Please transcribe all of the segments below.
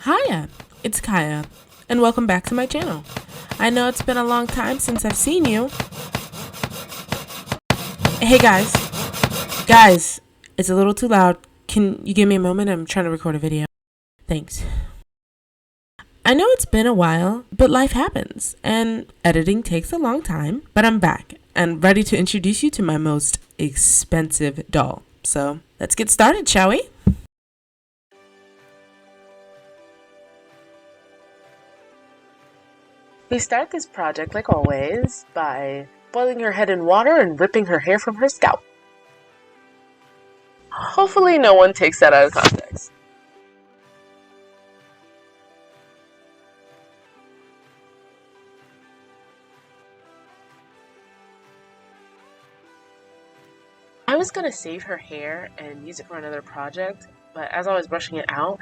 Hiya, it's Kaya, and welcome back to my channel. I know it's been a long time since I've seen you. Hey guys, it's a little too loud. Can you give me a moment? I'm trying to record a video. Thanks. I know it's been a while, but life happens, and editing takes a long time, but I'm back and ready to introduce you to my most expensive doll. So let's get started, shall we? We start this project, like always, by boiling her head in water and ripping her hair from her scalp. Hopefully no one takes that out of context. I was going to save her hair and use it for another project, but as I was brushing it out,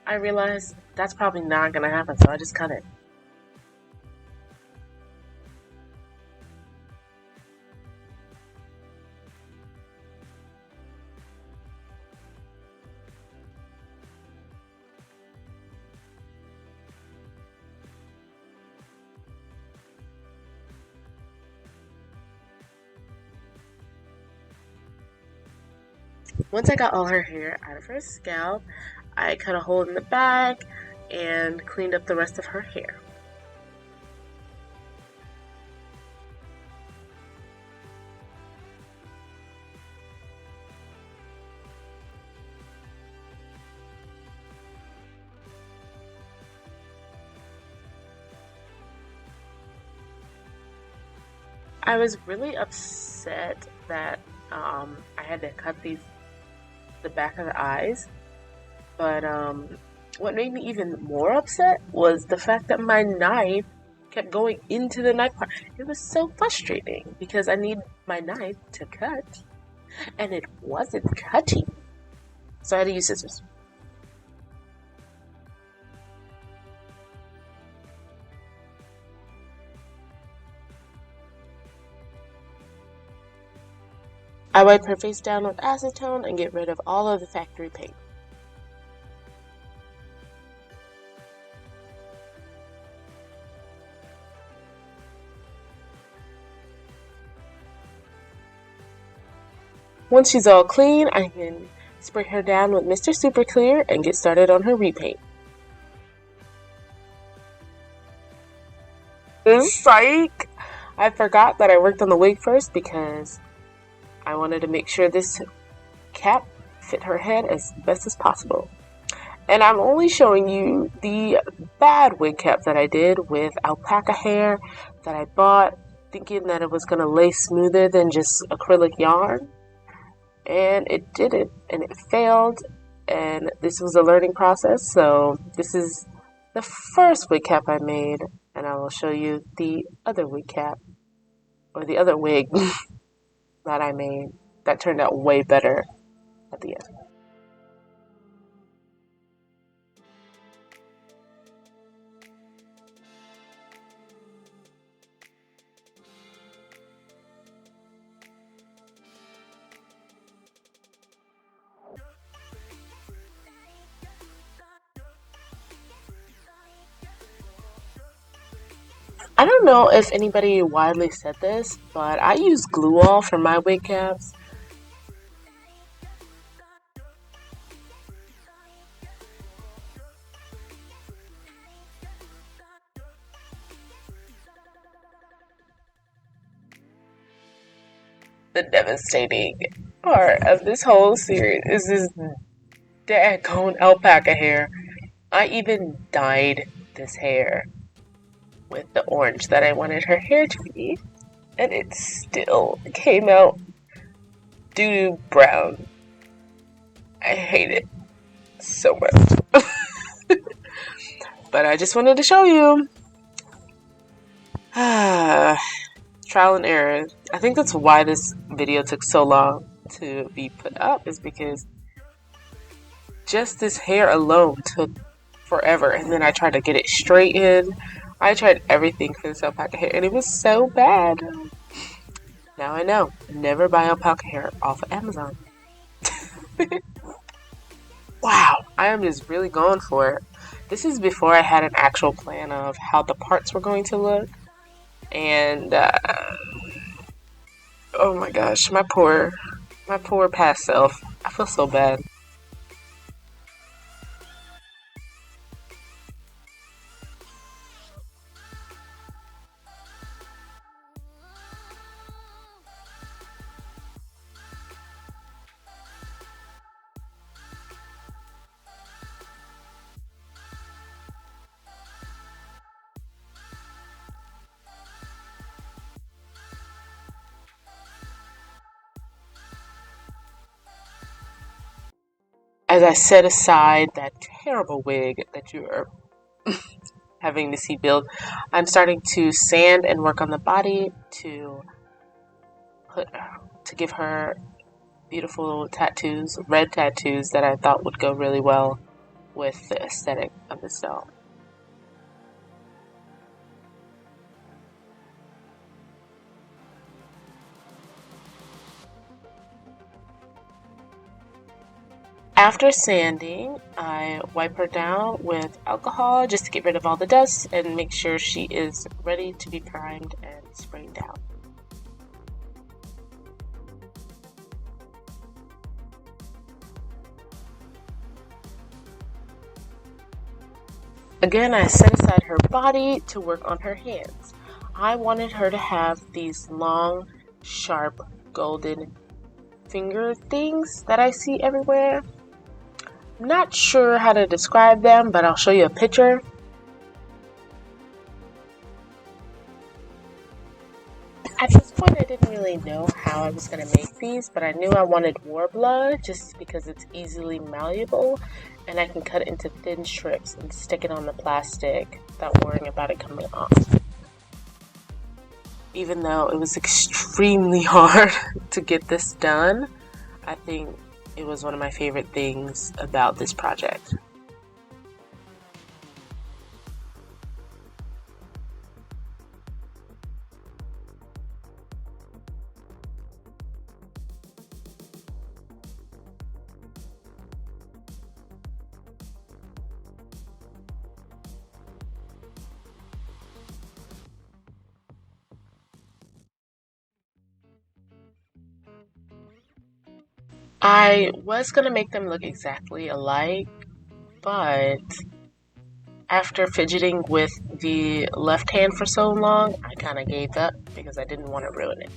I realized that's probably not going to happen, so I just cut it. Once I got all her hair out of her scalp, I cut a hole in the back and cleaned up the rest of her hair. I was really upset that I had to cut the back of the eyes, but what made me even more upset was the fact that my knife kept going into the knife part. It was so frustrating because I need my knife to cut, and it wasn't cutting, so I had to use scissors. I wipe her face down with acetone and get rid of all of the factory paint. Once she's all clean, I can spray her down with Mr. Super Clear and get started on her repaint. Psych! I forgot that I worked on the wig first because I wanted to make sure this cap fit her head as best as possible. And I'm only showing you the bad wig cap that I did with alpaca hair that I bought, thinking that it was going to lay smoother than just acrylic yarn. And it didn't, and it failed, and this was a learning process. So this is the first wig cap I made, and I will show you the other wig cap, or the other wig that I made that turned out way better at the end. I don't know if anybody widely said this, but I use glue all for my wig caps. The devastating part of this whole series is this daggone alpaca hair. I even dyed this hair with the orange that I wanted her hair to be, and it still came out doo-doo brown. I hate it so much. But I just wanted to show you. Trial and error. I think that's why this video took so long to be put up, is because just this hair alone took forever, and then I tried to get it straightened. I tried everything for this alpaca hair, and it was so bad. Now I know. Never buy alpaca hair off of Amazon. Wow, I am just really going for it. This is before I had an actual plan of how the parts were going to look. And, oh my gosh, my poor past self. I feel so bad. As I set aside that terrible wig that you are having to see build, I'm starting to sand and work on the body put to give her beautiful tattoos, red tattoos that I thought would go really well with the aesthetic of this doll. After sanding, I wipe her down with alcohol just to get rid of all the dust and make sure she is ready to be primed and sprayed down. Again, I set aside her body to work on her hands. I wanted her to have these long, sharp, golden finger things that I see everywhere. I'm not sure how to describe them, but I'll show you a picture. At this point, I didn't really know how I was going to make these, but I knew I wanted Warbler just because it's easily malleable and I can cut it into thin strips and stick it on the plastic without worrying about it coming off. Even though it was extremely hard to get this done, I think it was one of my favorite things about this project. I was going to make them look exactly alike, but after fidgeting with the left hand for so long, I kind of gave up because I didn't want to ruin it.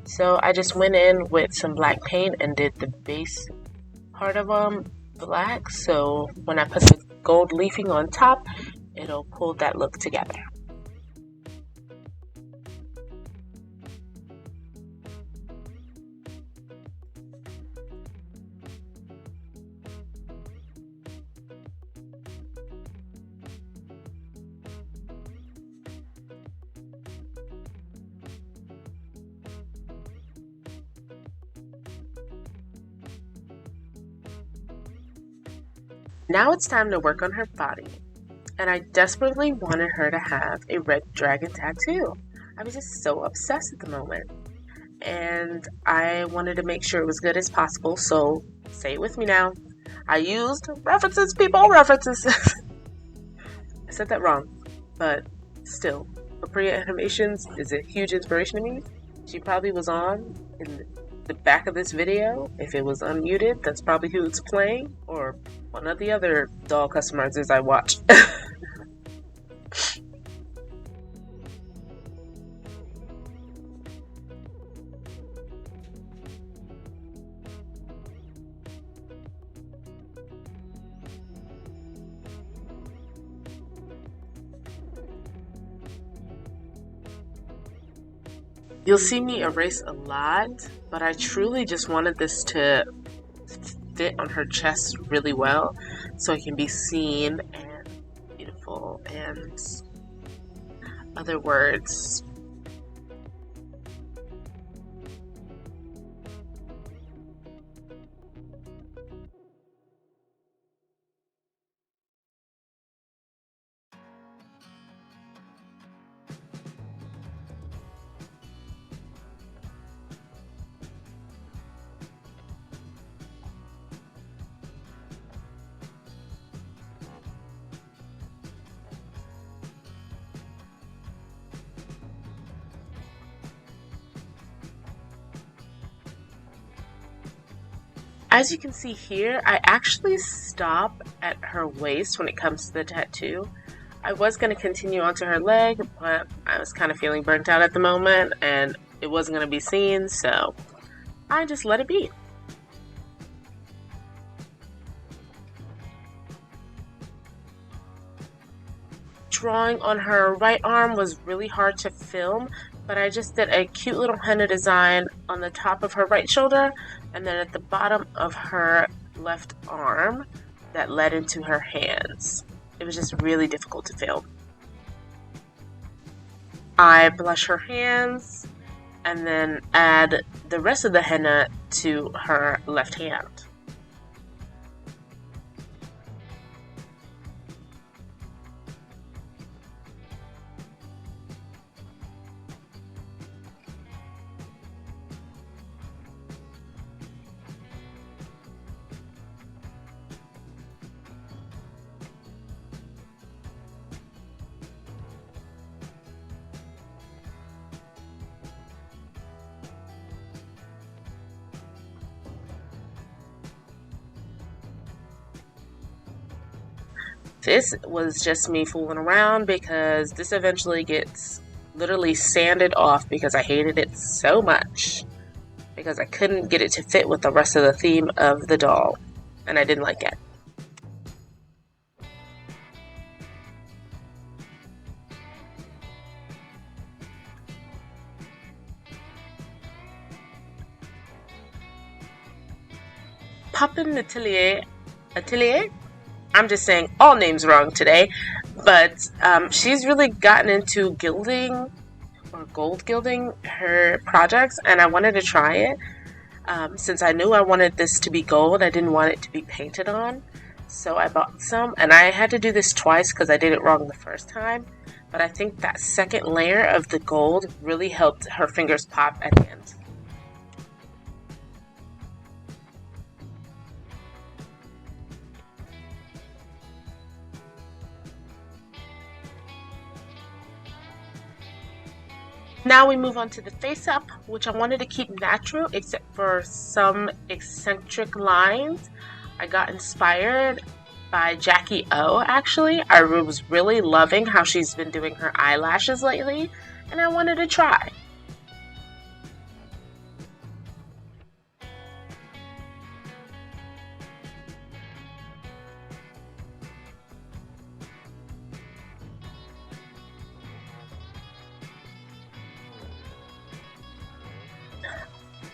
So I just went in with some black paint and did the base part of black, so when I put the gold leafing on top, it'll pull that look together. Now it's time to work on her body, and I desperately wanted her to have a red dragon tattoo. I was just so obsessed at the moment, and I wanted to make sure it was good as possible, so say it with me now. I used references, people, references. I said that wrong, but still, Apria Animations is a huge inspiration to me. She probably was on in the back of this video. If it was unmuted, that's probably who it's playing, or one of the other doll customizers I watch. You'll see me erase a lot, but I truly just wanted this to fit on her chest really well so it can be seen and beautiful and other words. As you can see here, I actually stop at her waist when it comes to the tattoo. I was going to continue onto her leg, but I was kind of feeling burnt out at the moment and it wasn't going to be seen, so I just let it be. Drawing on her right arm was really hard to film, but I just did a cute little henna design on the top of her right shoulder and then at the bottom of her left arm that led into her hands. It was just really difficult to film. I blush her hands and then add the rest of the henna to her left hand. This was just me fooling around because this eventually gets literally sanded off because I hated it so much because I couldn't get it to fit with the rest of the theme of the doll and I didn't like it. Papin Atelier? I'm just saying all names wrong today, but she's really gotten into gilding or gold gilding her projects, and I wanted to try it. Since I knew I wanted this to be gold, I didn't want it to be painted on, so I bought some, and I had to do this twice because I did it wrong the first time, but I think that second layer of the gold really helped her fingers pop at the end. Now we move on to the face up, which I wanted to keep natural except for some eccentric lines. I got inspired by Jackie O actually. I was really loving how she's been doing her eyelashes lately and I wanted to try.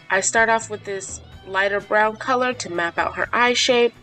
I start off with this lighter brown color to map out her eye shape.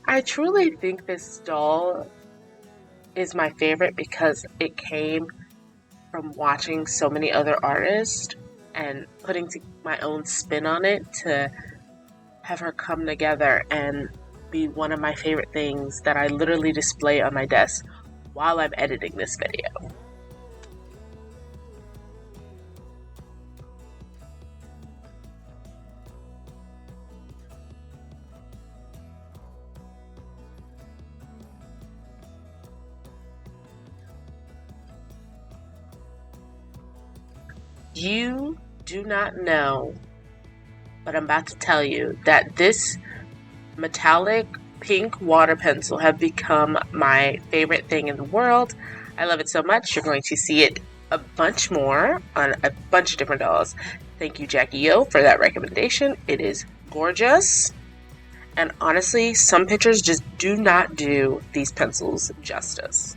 I truly think this doll is my favorite because it came from watching so many other artists and putting my own spin on it to have her come together and be one of my favorite things that I literally display on my desk while I'm editing this video. You do not know, but I'm about to tell you that this metallic pink water pencil have become my favorite thing in the world. I love it so much. You're going to see it a bunch more on a bunch of different dolls. Thank you, Jackie O, for that recommendation. It is gorgeous. And honestly, some pictures just do not do these pencils justice.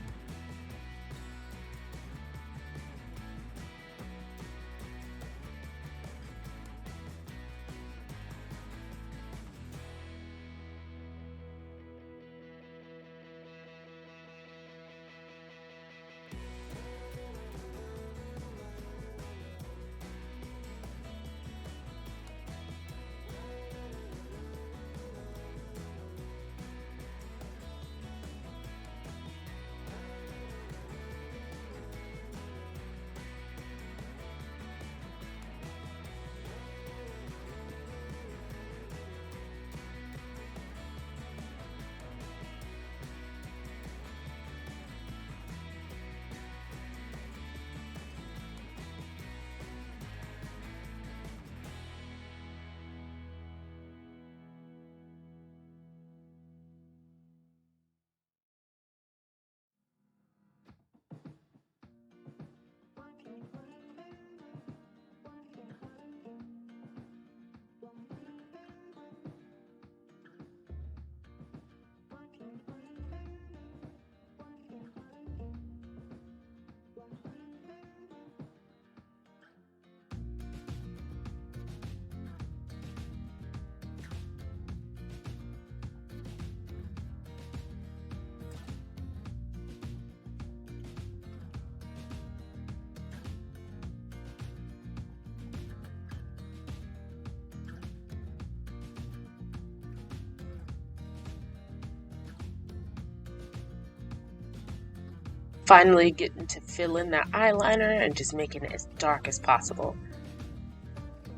finally getting to fill in that eyeliner and just making it as dark as possible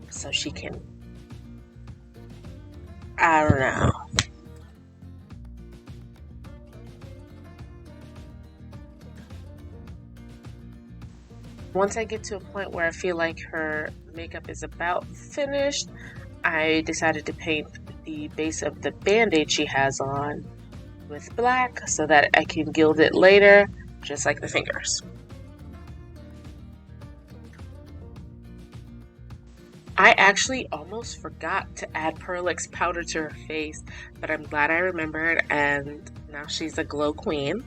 so she can, I don't know. Once I get to a point where I feel like her makeup is about finished, I decided to paint the base of the band-aid she has on with black so that I can gild it later, just like the fingers. I actually almost forgot to add Acrylic's powder to her face, but I'm glad I remembered, and now she's a glow queen.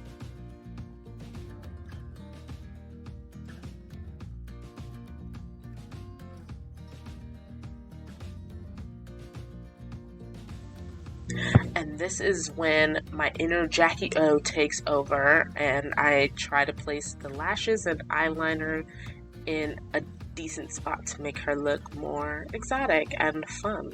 And this is when my inner Jackie O takes over, and I try to place the lashes and eyeliner in a decent spot to make her look more exotic and fun.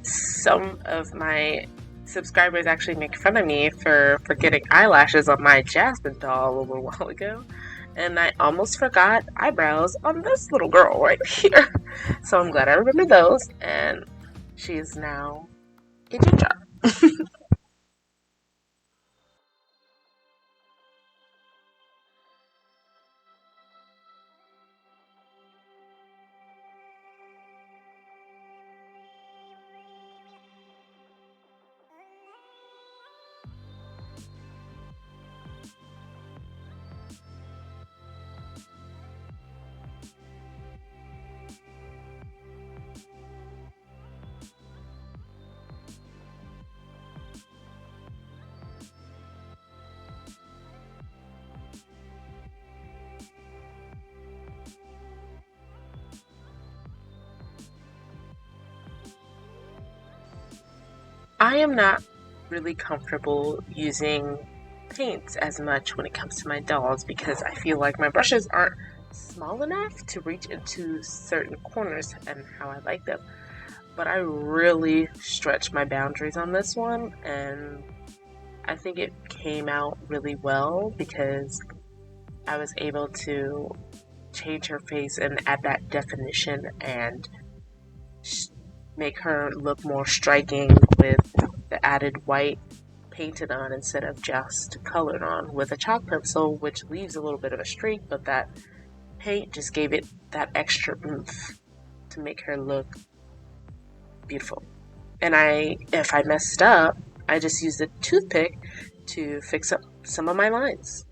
Some of my subscribers actually make fun of me for getting eyelashes on my Jasmine doll a little while ago, and I almost forgot eyebrows on this little girl right here. So I'm glad I remembered those, and she is now a ginger. I am not really comfortable using paints as much when it comes to my dolls because I feel like my brushes aren't small enough to reach into certain corners and how I like them. But I really stretched my boundaries on this one, and I think it came out really well because I was able to change her face and add that definition and make her look more striking with the added white painted on instead of just colored on with a chalk pencil, which leaves a little bit of a streak, but that paint just gave it that extra oomph to make her look beautiful. And if I messed up, I just used a toothpick to fix up some of my lines.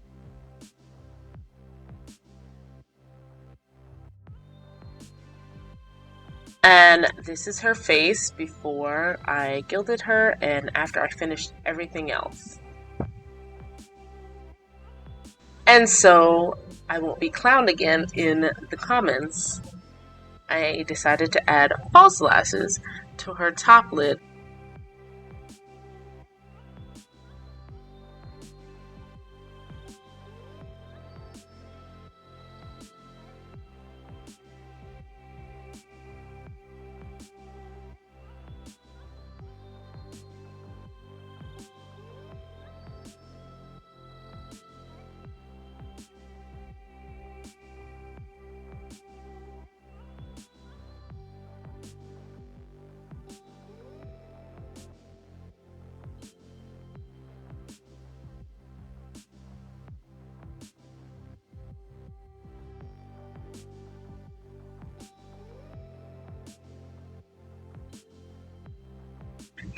And this is her face before I gilded her and after I finished everything else. And so I won't be clowned again in the comments. I decided to add false lashes to her top lid.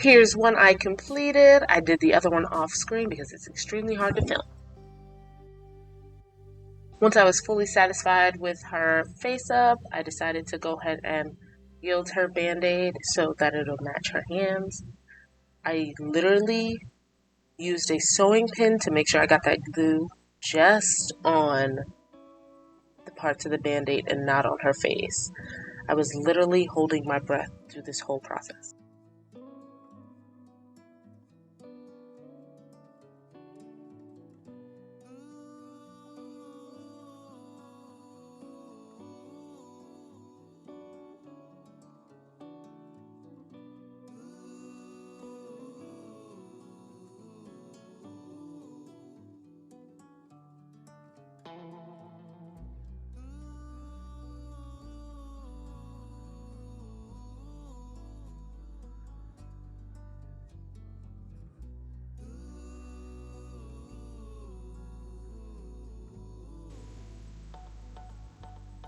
Here's one I completed. I did the other one off screen because it's extremely hard to film. Once I was fully satisfied with her face up, I decided to go ahead and gild her band-aid so that it'll match her hands. I literally used a sewing pin to make sure I got that glue just on the parts of the band-aid and not on her face. I was literally holding my breath through this whole process.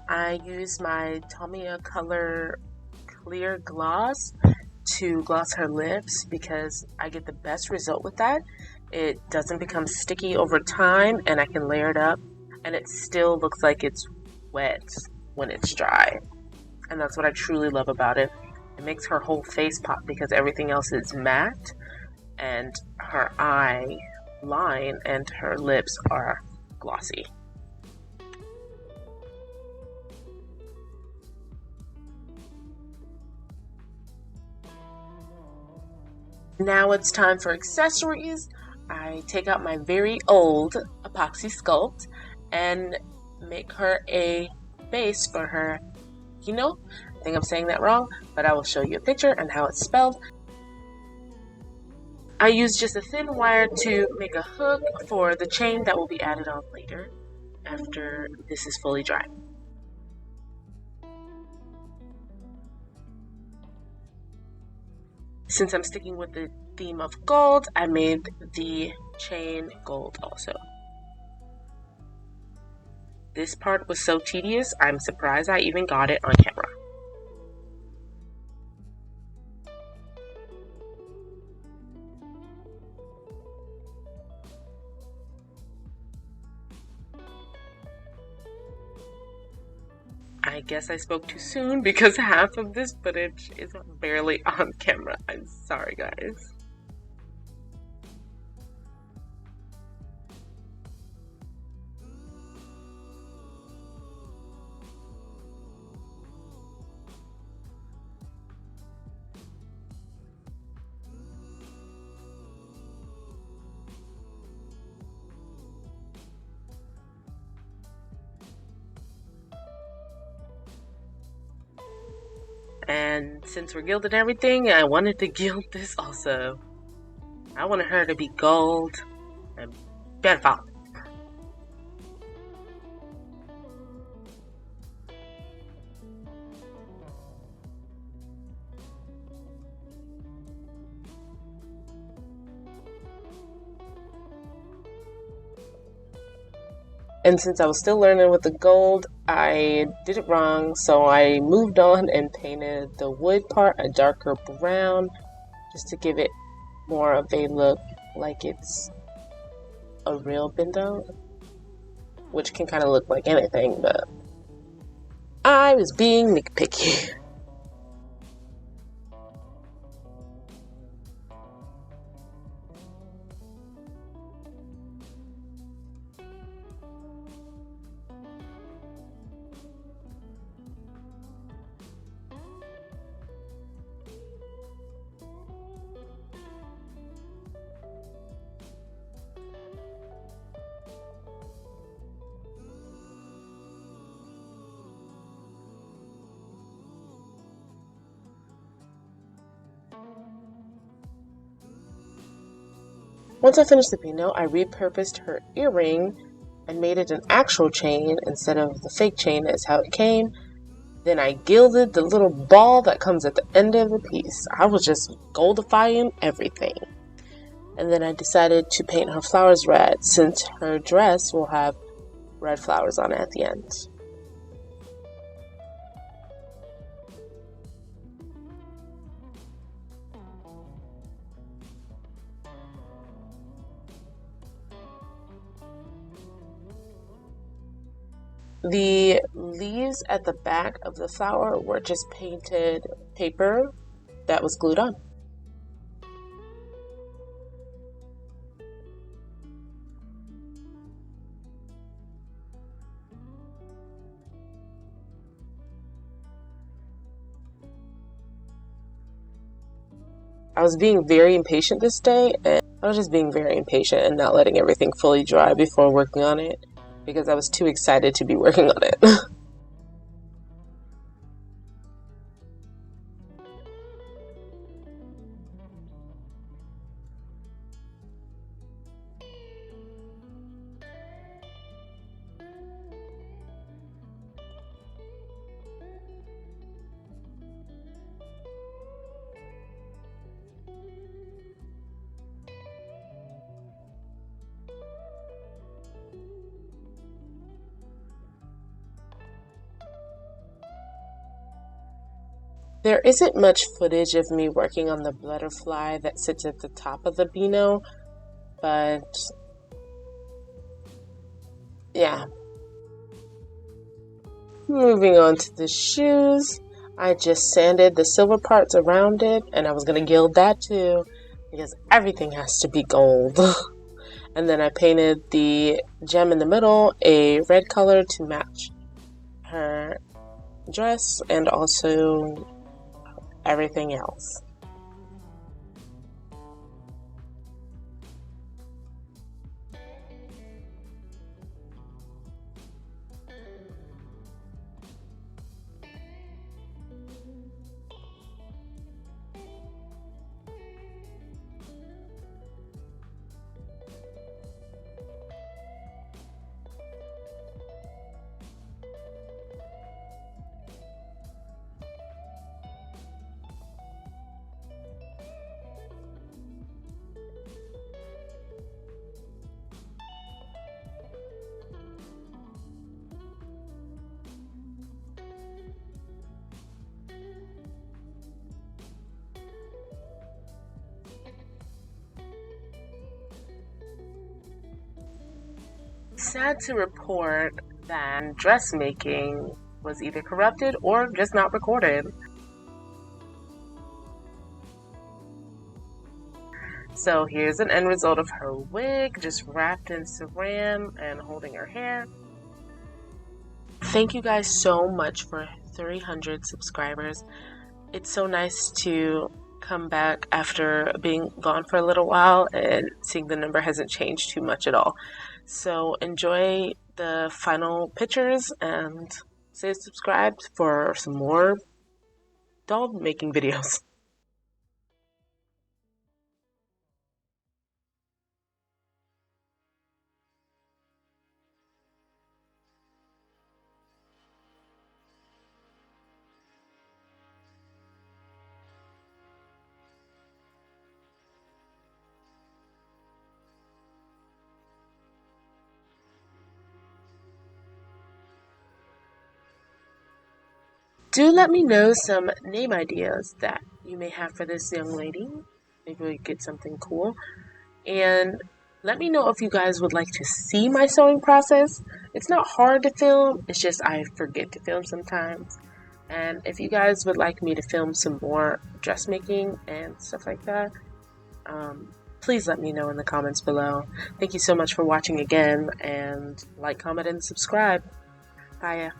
I use my Tamiya Color Clear Gloss to gloss her lips because I get the best result with that. It doesn't become sticky over time and I can layer it up and it still looks like it's wet when it's dry. And that's what I truly love about it. It makes her whole face pop because everything else is matte and her eye line and her lips are glossy. Now it's time for accessories. I take out my very old epoxy sculpt and make her a base for her kino. I think I'm saying that wrong, but I will show you a picture and how it's spelled. I use just a thin wire to make a hook for the chain that will be added on later after this is fully dry. Since I'm sticking with the theme of gold, I made the chain gold also. This part was so tedious, I'm surprised I even got it on camera. I guess I spoke too soon because half of this footage is barely on camera. I'm sorry, guys. And since we're gilding everything, I wanted to gild this also. I wanted her to be gold and beautiful. And since I was still learning with the gold, I did it wrong, so I moved on and painted the wood part a darker brown just to give it more of a look like it's a real bendo, which can kind of look like anything, but I was being nitpicky. Once I finished the pino, I repurposed her earring and made it an actual chain instead of the fake chain as how it came. Then I gilded the little ball that comes at the end of the piece. I was just goldifying everything. And then I decided to paint her flowers red since her dress will have red flowers on it at the end. The leaves at the back of the flower were just painted paper that was glued on. I was being very impatient this day, and I was just being very impatient and not letting everything fully dry before working on it because I was too excited to be working on it. There isn't much footage of me working on the butterfly that sits at the top of the Beano, but yeah. Moving on to the shoes, I just sanded the silver parts around it, and I was going to gild that too, because everything has to be gold. And then I painted the gem in the middle a red color to match her dress and also everything else. Sad to report that dressmaking was either corrupted or just not recorded. So here's an end result of her wig, just wrapped in saran and holding her hair. Thank you guys so much for 300 subscribers. It's so nice to come back after being gone for a little while and seeing the number hasn't changed too much at all. So enjoy the final pictures and stay subscribed for some more doll making videos. Do let me know some name ideas that you may have for this young lady. Maybe we get something cool. And let me know if you guys would like to see my sewing process. It's not hard to film, it's just I forget to film sometimes. And if you guys would like me to film some more dressmaking and stuff like that, please let me know in the comments below. Thank you so much for watching again, and like, comment, and subscribe. Bye.